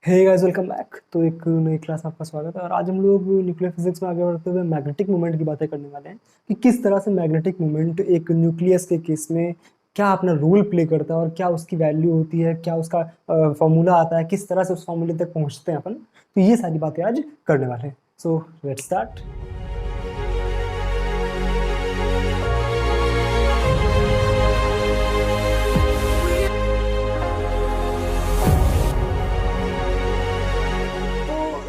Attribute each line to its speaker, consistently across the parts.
Speaker 1: Hey guys, welcome back. तो एक नई क्लास में आपका स्वागत है और आज हम लोग न्यूक्लियर फिजिक्स में आगे बढ़ते हुए मैग्नेटिक मोमेंट की बातें करने वाले हैं कि किस तरह से मैग्नेटिक मोमेंट एक न्यूक्लियस के केस में क्या अपना रोल प्ले करता है और क्या उसकी वैल्यू होती है, क्या उसका फॉर्मूला आता है, किस तरह से उस फॉर्मूले तक पहुंचते हैं अपन। तो ये सारी बातें आज करने वाले हैं। So let's start.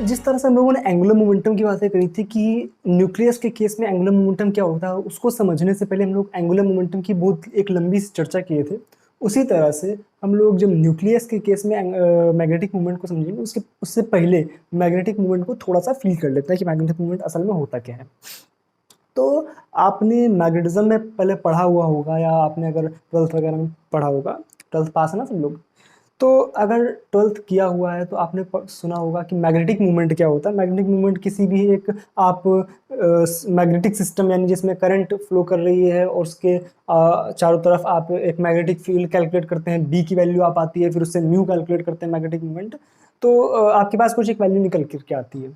Speaker 1: जिस तरह से हम लोगों ने एंगुलर मोमेंटम की बातें करी थी कि न्यूक्लियस के केस में एंगुलर मोमेंटम क्या होता है, उसको समझने से पहले हम लोग एंगुलर मोमेंटम की बहुत एक लंबी चर्चा किए थे। उसी तरह से हम लोग जब न्यूक्लियस के केस में मैग्नेटिक मूवमेंट को समझेंगे उसके उससे पहले मैग्नेटिक मूवमेंट को थोड़ा सा फील कर लेते हैं कि मैग्नेटिक मूवमेंट असल में होता क्या है। तो आपने मैग्नेटिज्म में पहले पढ़ा हुआ होगा या आपने अगर ट्वेल्थ वगैरह में पढ़ा होगा। ट्वेल्थ पास है ना सब लोग। तो अगर ट्वेल्थ किया हुआ है तो आपने सुना होगा कि मैग्नेटिक मूवमेंट क्या होता है। मैग्नेटिक मूवमेंट किसी भी एक आप मैग्नेटिक सिस्टम यानी जिसमें करंट फ्लो कर रही है और उसके चारों तरफ आप एक मैग्नेटिक फील्ड कैलकुलेट करते हैं, बी की वैल्यू आप आती है, फिर उससे म्यू कैलकुलेट करते हैं मैग्नेटिक मूवमेंट। तो आपके पास कुछ एक वैल्यू निकल करके आती है।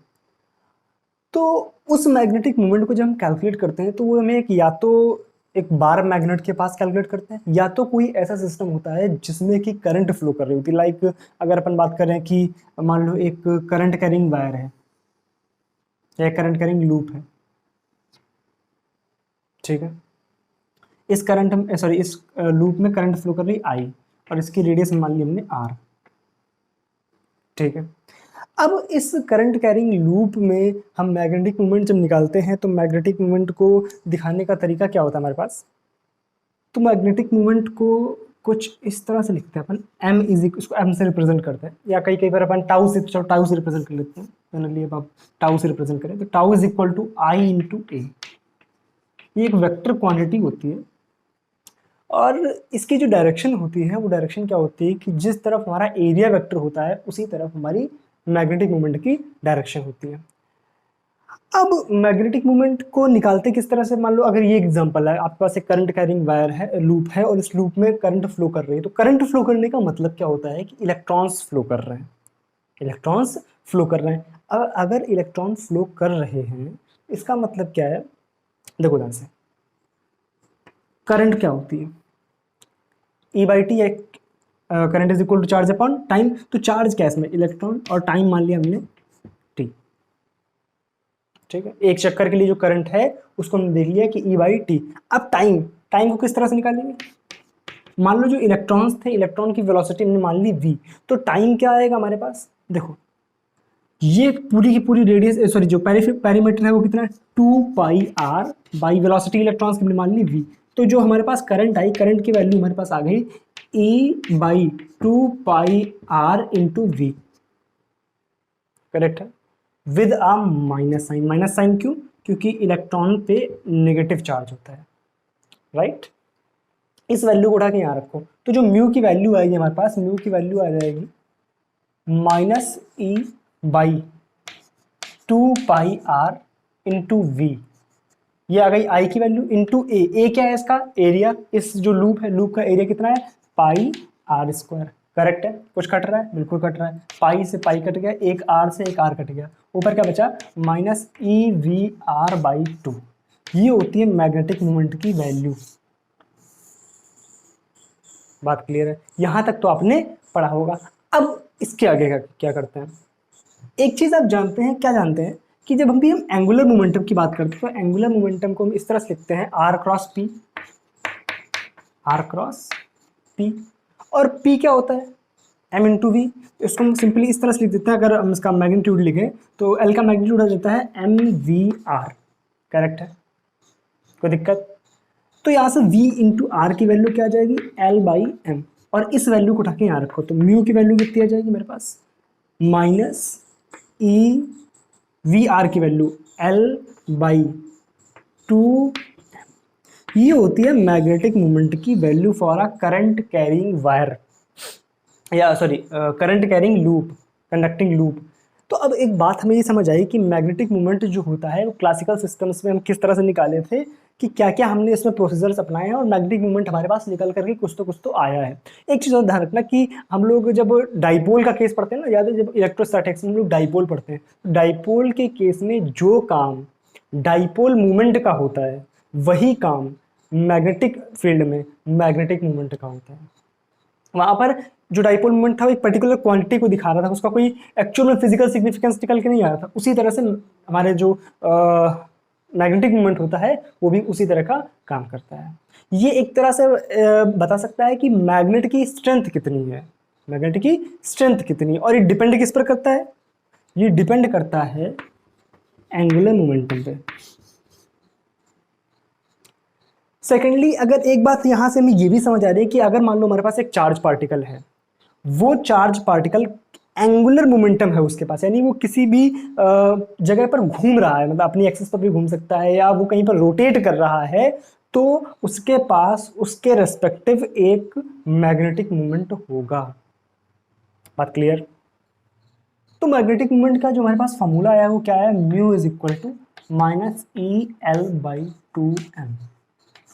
Speaker 1: तो उस मैग्नेटिक मोमेंट को जब हम कैलकुलेट करते हैं तो वो हमें एक या तो एक बार मैग्नेट के पास कैलकुलेट करते हैं या तो कोई ऐसा सिस्टम होता है जिसमें कि करंट फ्लो कर रही होती है। लाइक अगर अपन बात करें कि मान लो एक करंट कैरिंग वायर है या करंट कैरिंग लूप है, ठीक है। इस करंट सॉरी इस लूप में करंट फ्लो कर रही आई और इसकी रेडियस मान ली हमने आर, ठीक है। अब इस करंट कैरिंग लूप में हम मैग्नेटिक मोमेंट जब निकालते हैं तो मैग्नेटिक मोमेंट को दिखाने का तरीका क्या होता है हमारे पास। तो मैग्नेटिक मोमेंट को कुछ इस तरह से लिखते हैं अपन, एम इज इसको एम से रिप्रेजेंट करते हैं या कई कई बार अपन टाउ से, चलो टाउ से रिप्रेजेंट कर लेते हैं। जनरली अब आप टाउ से रिप्रेजेंट करें तो tau is equal to I into A. ये एक वेक्टर क्वांटिटी होती है और इसकी जो डायरेक्शन होती है वो डायरेक्शन क्या होती है कि जिस तरफ हमारा एरिया वेक्टर होता है उसी तरफ हमारी मैग्नेटिक मोमेंट की डायरेक्शन होती है। अब मैग्नेटिक मोमेंट को निकालते किस तरह से, मान लो अगर ये एग्जांपल है, आपके पास एक करंट कैरिंग वायर है, लूप है और इस लूप में करंट फ्लो कर रही है। तो करंट फ्लो करने का मतलब क्या होता है कि इलेक्ट्रॉन्स फ्लो कर रहे हैं। इलेक्ट्रॉन्स फ्लो कर रहे हैं। अब अगर इलेक्ट्रॉन फ्लो कर रहे हैं इसका मतलब क्या है, देखो ध्यान से। करंट क्या होती है, E by T. Current is equal to charge upon time. तो चार्ज क्या है इसमें, इलेक्ट्रॉन, और टाइम मान लिया हमने टी, ठीक है। एक चक्कर के लिए जो करंट है उसको हमने देख लिया कि ई बाई टी। अब टाइम, टाइम को किस तरह से निकालेंगे, मान लो जो इलेक्ट्रॉन्स थे, इलेक्ट्रॉन की वेलोसिटी हमने मान ली v। तो टाइम क्या आएगा हमारे पास, देखो ये पूरी की पूरी रेडियस सॉरी जो पेरीमीटर है वो कितना है, 2 pi R by velocity electrons की हमने मान ली v। तो जो हमारे पास करंट आई, करंट की वैल्यू हमारे पास आ गई e by 2 pi are into V, correct है। With a minus sign. Minus sign क्यों, क्योंकि इलेक्ट्रॉन पे नेगेटिव चार्ज होता है, राइट। इस वैल्यू को उठा के यहाँ रखो तो जो म्यू की वैल्यू आएगी हमारे पास, म्यू की वैल्यू आ जाएगी minus e by 2 pi are into v. ये आ गई आई की वैल्यू इंटू ए। ए क्या है इसका एरिया, इस जो लूप है लूप का एरिया कितना है, पाई आर स्क्वायर, करेक्ट है। कुछ कट रहा है, बिल्कुल कट रहा है। पाई से पाई कट गया, एक आर से एक आर कट गया, ऊपर क्या बचा minus E V r by 2। ये होती है मैग्नेटिक मोमेंट की वैल्यू। बात क्लियर है, यहां तक तो आपने पढ़ा होगा। अब इसके आगे क्या करते हैं, एक चीज आप जानते हैं, क्या जानते हैं कि जब हम एंगुलर मोमेंटम की बात करते हैं तो एंगुलर मोमेंटम को हम इस तरह से लिखते हैं r cross p. R cross p, और पी क्या होता है, एम इंटू वी। इसको हम सिंपली इस तरह से लिख देते हैं, अगर हम इसका मैग्नीट्यूड लिखें तो एल का मैग्नीट्यूड हो जाता है एम वी आर, करेक्ट है, कोई दिक्कत। तो यहाँ से v इंटू आर की वैल्यू क्या आ जाएगी, l बाई एम, और इस वैल्यू को उठा के यहाँ रखो तो म्यू की वैल्यू कितनी आ जाएगी मेरे पास, माइनस ई वी आर की वैल्यू l बाई 2। ये होती है मैग्नेटिक मोमेंट की value for a current carrying wire, या sorry current carrying loop, conducting loop. तो अब एक बात हमें ये समझ आई कि मैग्नेटिक मोमेंट जो होता है वो क्लासिकल सिस्टम्स में हम किस तरह से निकाले थे कि क्या क्या हमने इसमें प्रोसीजर्स अपनाए हैं और मैग्नेटिक मोमेंट हमारे पास निकल करके कुछ तो आया है। एक चीज़ और ध्यान रखना कि हम लोग जब डाइपोल का केस पढ़ते हैं ना, याद है जब इलेक्ट्रोस्टैटिक्स में हम लोग डाइपोल पढ़ते हैं, डाइपोल के केस में जो काम डाइपोल मोमेंट का होता है वही काम मैग्नेटिक फील्ड में मैग्नेटिक मोमेंट का होता है। वहां पर जो डाइपोल मोमेंट था वो एक पर्टिकुलर क्वांटिटी को दिखा रहा था, उसका कोई एक्चुअल में फिजिकल सिग्निफिकेंस निकल के नहीं आ रहा था। उसी तरह से हमारे जो मैग्नेटिक मोमेंट होता है वो भी उसी तरह का काम करता है। ये एक तरह से बता सकता है कि मैग्नेट की स्ट्रेंथ कितनी है, मैग्नेट की स्ट्रेंथ कितनी, और ये डिपेंड किस पर करता है, ये डिपेंड करता है एंगुलर मोमेंटम पे। सेकेंडली, अगर एक बात यहां से हमें ये भी समझ आ रही है कि अगर मान लो हमारे पास एक चार्ज पार्टिकल है, वो चार्ज पार्टिकल एंगुलर मोमेंटम है उसके पास, यानी वो किसी भी जगह पर घूम रहा है, मतलब अपनी एक्सिस पर भी घूम सकता है या वो कहीं पर रोटेट कर रहा है, तो उसके पास उसके रेस्पेक्टिव एक मैग्नेटिक मोमेंट होगा। बात क्लियर? तो मैग्नेटिक मोमेंट का जो हमारे पास फॉर्मूला आया वो क्या है, mu is equal to -EL/2m।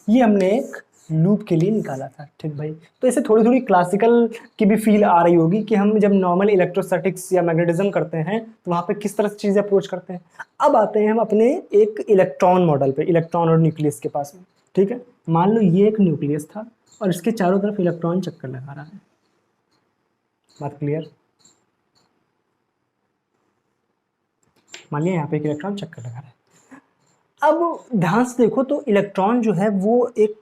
Speaker 1: ये हमने एक लूप के लिए निकाला था। ठीक भाई, तो इसे थोड़ी थोड़ी क्लासिकल की भी फील आ रही होगी कि हम जब नॉर्मल इलेक्ट्रोस्टैटिक्स या मैग्नेटिज्म करते हैं तो वहाँ पे किस तरह से चीज़ें अप्रोच करते हैं। अब आते हैं हम अपने एक इलेक्ट्रॉन मॉडल पे, इलेक्ट्रॉन और न्यूक्लियस के पास में। ठीक है, मान लो ये एक न्यूक्लियस था और इसके चारों तरफ इलेक्ट्रॉन चक्कर लगा रहा है। बात क्लियर? मान लिया यहाँ पे एक इलेक्ट्रॉन चक्कर लगा रहा है। अब ध्यान से देखो तो इलेक्ट्रॉन जो है वो एक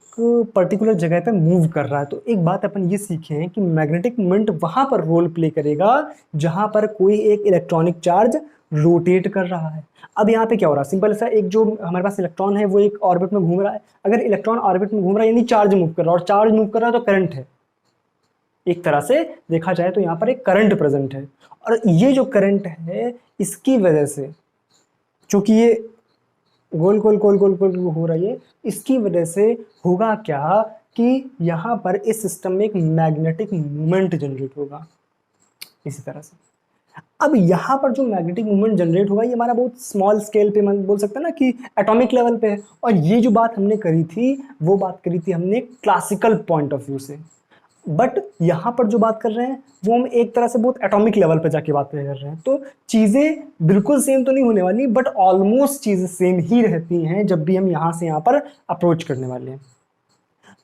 Speaker 1: पर्टिकुलर जगह पे मूव कर रहा है। तो एक बात अपन ये सीखे हैं कि मैग्नेटिक मोमेंट वहां पर रोल प्ले करेगा जहां पर कोई एक इलेक्ट्रॉनिक चार्ज रोटेट कर रहा है। अब यहाँ पे क्या हो रहा है, सिंपल सा, एक जो हमारे पास इलेक्ट्रॉन है वो एक ऑर्बिट में घूम रहा है। अगर इलेक्ट्रॉन ऑर्बिट में घूम रहा है यानी चार्ज मूव कर रहा है, और चार्ज मूव कर रहा है तो करंट है। एक तरह से देखा जाए तो यहाँ पर एक करंट प्रेजेंट है, और ये जो करंट है इसकी वजह से, चूंकि ये गोल गोल गोल गोल गोल हो रही है, इसकी वजह से होगा क्या कि यहाँ पर इस सिस्टम में एक मैग्नेटिक मोमेंट जनरेट होगा इसी तरह से। अब यहाँ पर जो मैग्नेटिक मोमेंट जनरेट होगा ये हमारा बहुत स्मॉल स्केल पे, बोल सकते हैं ना कि एटॉमिक लेवल पे है। और ये जो बात हमने करी थी वो बात करी थी हमने क्लासिकल पॉइंट ऑफ व्यू से, बट यहाँ पर जो बात कर रहे हैं वो हम एक तरह से बहुत एटॉमिक लेवल पे जाके बातें कर रहे हैं। तो चीज़ें बिल्कुल सेम तो नहीं होने वाली, बट ऑलमोस्ट चीज़ें सेम ही रहती हैं जब भी हम यहाँ से यहाँ पर अप्रोच करने वाले हैं।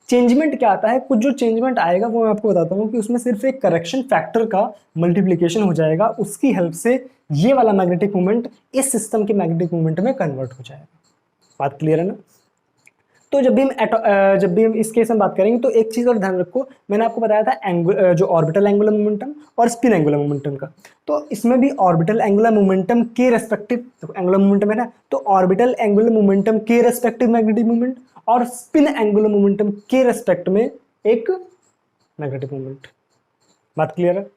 Speaker 1: चेंजमेंट क्या आता है, कुछ जो चेंजमेंट आएगा वो मैं आपको बताता हूँ कि उसमें सिर्फ एक करेक्शन फैक्टर का मल्टीप्लिकेशन हो जाएगा, उसकी हेल्प से ये वाला मैग्नेटिक मोमेंट इस सिस्टम के मैग्नेटिक मोमेंट में कन्वर्ट हो जाएगा। बात क्लियर है ना? तो जब भी हम इस केस में बात करेंगे तो एक चीज़ और ध्यान रखो, मैंने आपको बताया था जो ऑर्बिटल एंगुलर मोमेंटम और स्पिन एंगुलर मोमेंटम का। तो इसमें भी ऑर्बिटल एंगुलर मोमेंटम के रेस्पेक्टिव, तो एंगुलर मोमेंटम है ना, तो ऑर्बिटल एंगुलर मोमेंटम के रेस्पेक्टिव मैग्नेटिक मोमेंट और स्पिन एंगुलर मोमेंटम के रेस्पेक्ट में एक मैग्नेटिक मोमेंट। बात क्लियर है?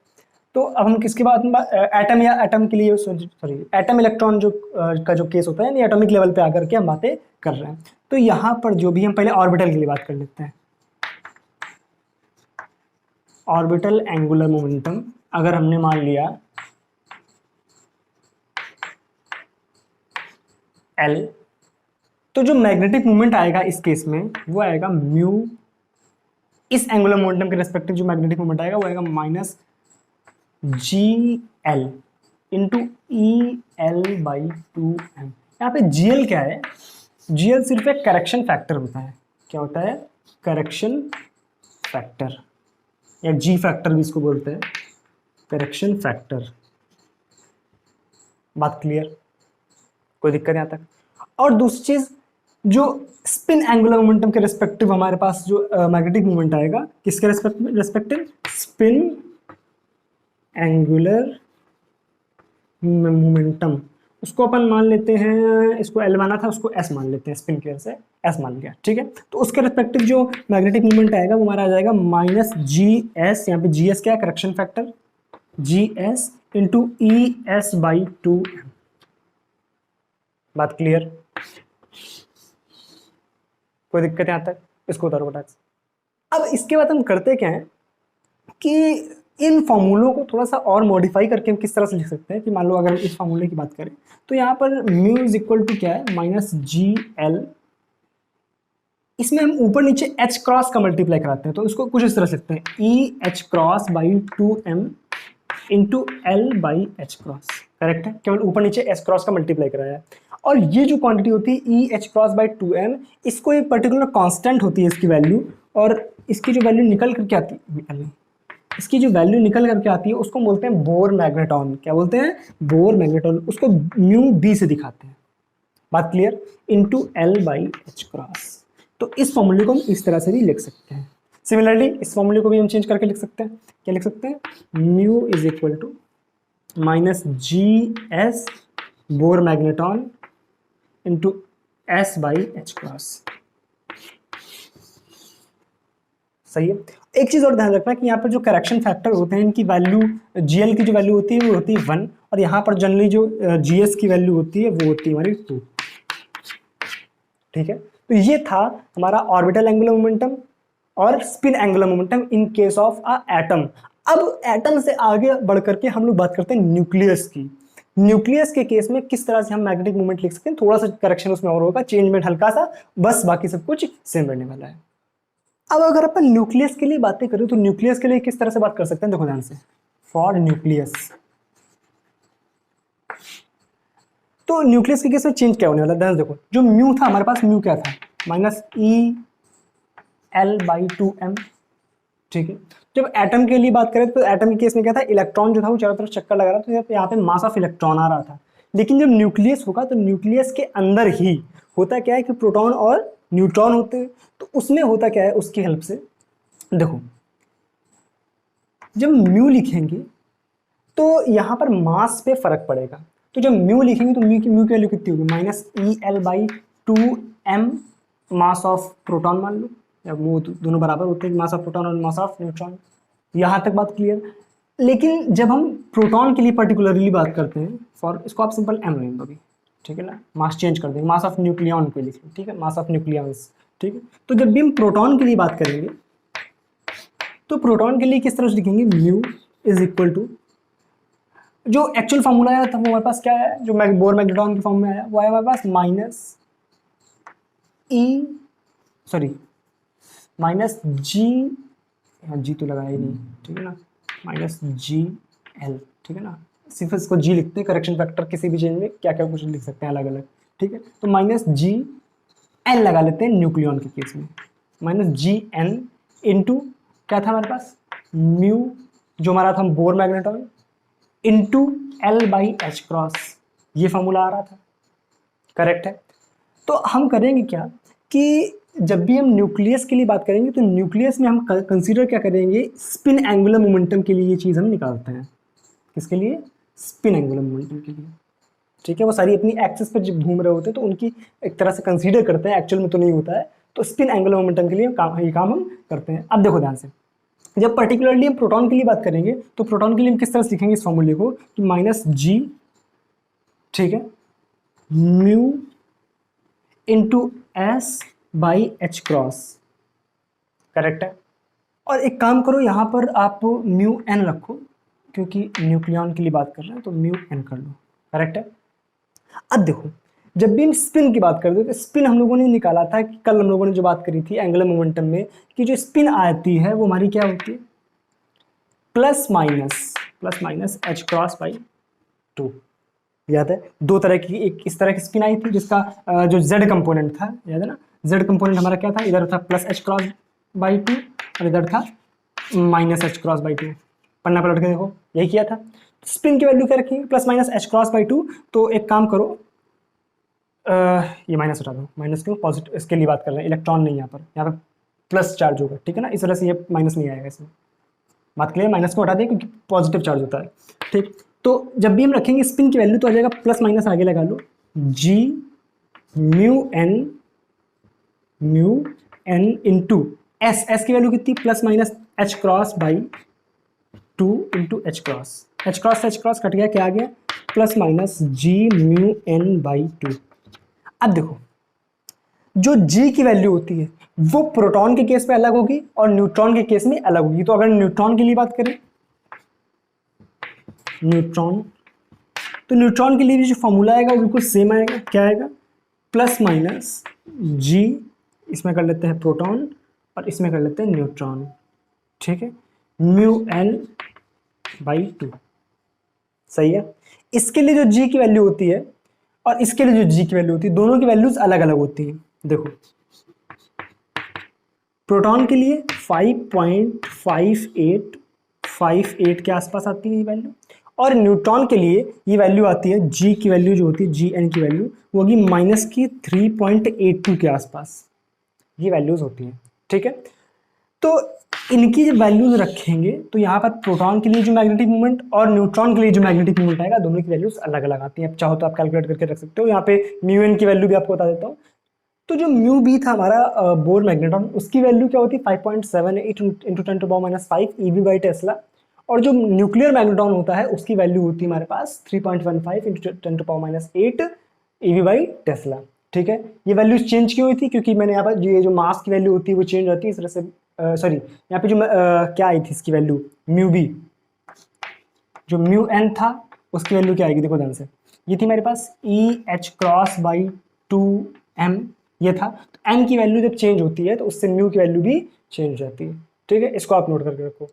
Speaker 1: तो अब हम किसकी बात में, एटम या एटम के लिए, सॉरी एटम इलेक्ट्रॉन जो का जो केस होता है यानी एटॉमिक लेवल पे आकर के हम बातें कर रहे हैं। तो यहाँ पर जो भी हम पहले ऑर्बिटल के लिए बात कर लेते हैं। ऑर्बिटल एंगुलर मोमेंटम अगर हमने मान लिया L, तो जो मैग्नेटिक मोमेंट आएगा इस केस में वो आएगा म्यू, इस एंगुलर मोमेंटम के रेस्पेक्टिव जो मैग्नेटिक मोमेंट आएगा वो आएगा -GL इंटू EL/2m। यहाँ पे GL क्या है, GL सिर्फ एक करेक्शन फैक्टर होता है। क्या होता है? करेक्शन फैक्टर, या G फैक्टर भी इसको बोलते हैं, करेक्शन फैक्टर। बात क्लियर? कोई दिक्कत यहाँ तक? और दूसरी चीज, जो स्पिन एंगुलर मोमेंटम के रेस्पेक्टिव हमारे पास जो मैग्नेटिक मोमेंट आएगा, किसके रेस्पेक्टिव? स्पिन एंगुलर मोमेंटम, उसको अपन मान लेते हैं, इसको L माना था उसको S मान लेते हैं, स्पिन की वजह से S मान लिया। ठीक है, तो उसके रेस्पेक्टिव जो मैग्नेटिक मोमेंट आएगा वो हमारा आ जाएगा -GS, यहाँ पे GS क्या है? Correction factor, GS into ES/2m। बात क्लियर? कोई दिक्कत यहाँ तक? इसको उतारो फटाक से। अब इसके बाद हम करते क्या है कि इन फॉर्मूलों को थोड़ा सा और मॉडिफाई करके हम किस तरह से लिख सकते हैं कि मान लो अगर हम इस फॉर्मूले की बात करें तो यहाँ पर म्यू इज इक्वल टू क्या है? -GL इसमें हम ऊपर नीचे H क्रॉस का मल्टीप्लाई कराते हैं, तो इसको कुछ इस तरह से लिखते हैं E H cross by 2m into L by h cross. Correct है, केवल ऊपर नीचे एच क्रॉस का मल्टीप्लाई कराया है। और ये जो क्वांटिटी होती है E H cross by 2m, इसको एक पर्टिकुलर कांस्टेंट होती है इसकी वैल्यू, और इसकी जो वैल्यू निकल करके आती है, इसकी जो वैल्यू निकल करके आती है उसको बोलते हैं बोर मैग्नेटॉन। क्या बोलते हैं? Bore magneton. उसको म्यू बी से दिखाते हैं। बात clear? Into L by h cross. तो इस फॉर्मूले को हम इस तरह से भी लिख सकते हैं। सिमिलरली इस फॉर्मूले को भी हम चेंज करके लिख सकते हैं। क्या लिख सकते हैं? Mu is equal to minus g s Bohr magneton into s by h cross. सही है। एक चीज और ध्यान रखना कि यहाँ पर जो करेक्शन फैक्टर होते हैं इनकी वैल्यू, जीएल की जो वैल्यू होती है वो होती है 1, और यहाँ पर जनरली जो जीएस की वैल्यू होती है वो होती है हमारी 2। ठीक है, तो ये था हमारा ऑर्बिटल एंगुलर मोमेंटम और spin angular momentum in case of a atom. अब एटम से आगे बढ़ करके हम लोग बात करते हैं न्यूक्लियस की। न्यूक्लियस के केस में किस तरह से हम मैग्नेटिक मोमेंट लिख सकते हैं, थोड़ा सा करेक्शन उसमें और होगा, चेंजमेंट हल्का सा, बस बाकी सब कुछ सेम रहने वाला है। अब अगर अपन न्यूक्लियस के लिए बातें करें तो न्यूक्लियस के लिए किस तरह से बात कर सकते हैं, देखो ध्यान से। फॉर न्यूक्लियस, तो न्यूक्लियस के केस में चेंज क्या होने वाला है, देखो जो म्यू था हमारे पास, म्यू क्या था? Minus E L by 2m। ठीक है, जब एटम के लिए बात करें तो एटम के केस में क्या था, इलेक्ट्रॉन जो था वो चारों तरफ चक्कर लगा रहा था, तो यहाँ पे मास ऑफ इलेक्ट्रॉन आ रहा था। लेकिन जब न्यूक्लियस होगा तो न्यूक्लियस के अंदर ही होता क्या है कि प्रोटॉन और न्यूट्रॉन होते हैं। तो उसमें होता क्या है, उसकी हेल्प से देखो, जब म्यू लिखेंगे तो यहाँ पर मास पे फर्क पड़ेगा। तो जब म्यू लिखेंगे तो म्यू की वैल्यू कितनी होगी? Minus E L by 2m mass of proton मान लो, या वो दोनों बराबर होते हैं, मास ऑफ प्रोटॉन और मास ऑफ न्यूट्रॉन। यहाँ तक बात क्लियर। लेकिन जब हम प्रोटॉन के लिए पर्टिकुलरली बात करते हैं, फॉर इसको आप सिंपल m लें दोगे, ठीक है ना, मास चेंज कर देंगे, मास ऑफ न्यूक्लियन को लिख लो, ठीक है, मास ऑफ न्यूक्लियंस। ठीक है, तो जब भी हम प्रोटॉन के लिए बात करेंगे तो प्रोटॉन के लिए किस तरह से लिखेंगे? म्यू इज इक्वल टू, जो एक्चुअल फॉर्मूला आया था वो हमारे पास क्या है, जो बोर मैग्नेटॉन के फॉर्म में आया वो आया हमारे पास माइनस ई, सॉरी माइनस जी, यहाँ जी तो लगाया ही नहीं, ठीक है ना, माइनस जी एल। ठीक है ना, सिर्फ इसको जी लिखते हैं, करेक्शन फैक्टर किसी भी चेंज में क्या क्या कुछ लिख सकते हैं अलग अलग। ठीक है, तो माइनस जी एल लगा लेते हैं न्यूक्लियन के केस में, माइनस जी एन इंटू क्या था हमारे पास, म्यू जो हमारा था bore magneton into L by h cross, ये फॉर्मूला आ रहा था। करेक्ट है। तो हम करेंगे क्या कि जब भी हम न्यूक्लियस के लिए बात करेंगे तो न्यूक्लियस में हम कंसीडर क्या करेंगे, स्पिन एंगुलर मोमेंटम के लिए ये चीज़ हम निकालते हैं। किसके लिए? स्पिन एंगुलर मोमेंटम के लिए। ठीक है, वो सारी अपनी एक्सिस पर जब घूम रहे होते हैं तो उनकी एक तरह से कंसीडर करते हैं, एक्चुअल में तो नहीं होता है। तो स्पिन एंगुलर मोमेंटम के लिए ये काम हम करते हैं। अब देखो ध्यान से, जब पर्टिकुलरली हम प्रोटॉन के लिए बात करेंगे तो प्रोटॉन के लिए हम किस तरह से लिखेंगे इस फॉर्मूले को कि माइनस जी, ठीक है, mu into s by h cross. Correct है। और एक काम करो, यहाँ पर आप म्यू एन रखो क्योंकि न्यूक्लियन के लिए बात कर रहे हैं, तो म्यू एन कर लो। करेक्ट है। अब देखो, जब भी हम स्पिन की बात करते हैं तो स्पिन हम लोगों ने निकाला था कि कल हम लोगों ने जो बात करी थी एंगुलर मोमेंटम में, कि जो स्पिन आती है वो हमारी क्या होती है, plus minus h cross by 2। याद है, दो तरह की, एक इस तरह की स्पिन आई थी जिसका जो जेड कंपोनेंट था, याद है ना, जेड कंपोनेंट हमारा क्या था, इधर था प्लस एच क्रॉस बाई 2 और इधर था माइनस एच क्रॉस बाई 2। पन्ना पलट के देखो, यही किया था। स्पिन की वैल्यू क्या रखी, plus minus h cross by 2। तो एक काम करो, ये माइनस हटा दो, माइनस क्यों, पॉजिटिव इसके लिए बात कर रहे हैं, इलेक्ट्रॉन नहीं, यहाँ पर प्लस चार्ज होगा। ठीक है ना, इस वजह से ये माइनस नहीं आएगा इसमें। बात क्लियर, माइनस को हटा दें क्योंकि पॉजिटिव चार्ज होता है। ठीक, तो जब भी हम रखेंगे स्पिन की वैल्यू तो आ जाएगा प्लस माइनस आगे लगा लो, g mu n into s की वैल्यू कितनी, plus minus h cross by 2 into h cross cut गया, क्या आ गया, plus minus g mu n by 2। अब देखो, जो जी की वैल्यू होती है वो प्रोटॉन के केस में अलग होगी और न्यूट्रॉन के केस में अलग होगी। तो अगर न्यूट्रॉन के लिए बात करें, न्यूट्रॉन के लिए भी जो फॉर्मूला आएगा वो बिल्कुल सेम आएगा। क्या आएगा, प्लस माइनस जी इसमें कर लेते हैं प्रोटॉन और इसमें कर लेते हैं न्यूट्रॉन, ठीक है, μn/2, सही है। इसके लिए जो जी की वैल्यू होती है और इसके लिए जो जी की वैल्यू होती है, दोनों की वैल्यूज अलग अलग होती हैं। देखो प्रोटॉन के लिए 5.5858 के आसपास आती है ये वैल्यू, और न्यूट्रॉन के लिए ये वैल्यू आती है, जी की वैल्यू जो होती है, जी एन की वैल्यू वो होगी -3.82 के आसपास, ये वैल्यूज होती हैं, ठीक है। तो इनकी जब वैल्यूज रखेंगे तो यहाँ पर प्रोटॉन के लिए जो मैग्नेटिक मोमेंट और न्यूट्रॉन के लिए जो मैग्नेटिक मोमेंट आएगा, दोनों की वैल्यूज अलग अलग आती हैं। अब चाहो तो आप कैलकुलेट करके रख सकते हो। यहाँ पे म्यू एन की वैल्यू भी आपको बता देता हूँ। तो जो म्यू बी था हमारा बोर मैग्नेटॉन, उसकी वैल्यू क्या होती है 5.78 इंटू 10⁻⁵ EV बाई टेस्ला, और जो न्यूक्लियर मैग्नेटॉन होता है उसकी वैल्यू होती है हमारे पास 3.15 इंटू 10⁻8 EV बाई टेस्ला, ठीक है। ये वैल्यूज चेंज क्यों हुई थी, क्योंकि मैंने यहाँ पर ये जो मास की वैल्यू होती है वो चेंज होती है इस तरह से, सॉरी यहाँ पे जो क्या आई थी इसकी वैल्यू म्यू बी, जो म्यू एन था उसकी वैल्यू क्या आएगी, देखो ध्यान से, ये थी मेरे पास EH×2m ये था। तो m की वैल्यू जब चेंज होती है तो उससे म्यू की वैल्यू भी चेंज हो जाती है, ठीक है, इसको आप नोट करके रखो।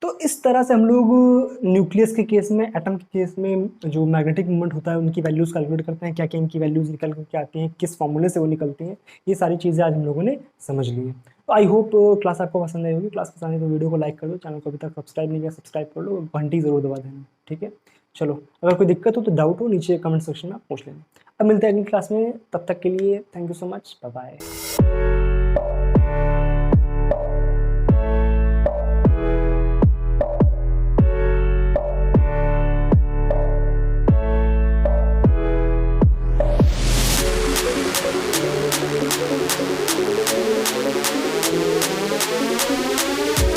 Speaker 1: तो इस तरह से हम लोग न्यूक्लियस के केस में, एटम के केस में जो मैग्नेटिक मूवमेंट होता है उनकी वैल्यूज कैलकुलेट करते हैं, क्या क्या इनकी वैल्यूज निकल करके आती हैं, किस फॉर्मूले से वो निकलती हैं, ये सारी चीज़ें आज हम लोगों ने समझ ली हैं। तो आई होप क्लास आपको पसंद आई होगी। क्लास पसंद आई तो वीडियो को लाइक कर दो, चैनल को अभी तक सब्सक्राइब नहीं किया सब्सक्राइब कर लो, घंटी जरूर दबा देना, ठीक है। चलो, अगर कोई दिक्कत हो तो डाउट हो नीचे कमेंट सेक्शन में पूछ लेना। अब मिलते हैं अगली क्लास में, तब तक के लिए thank you so much, bye bye.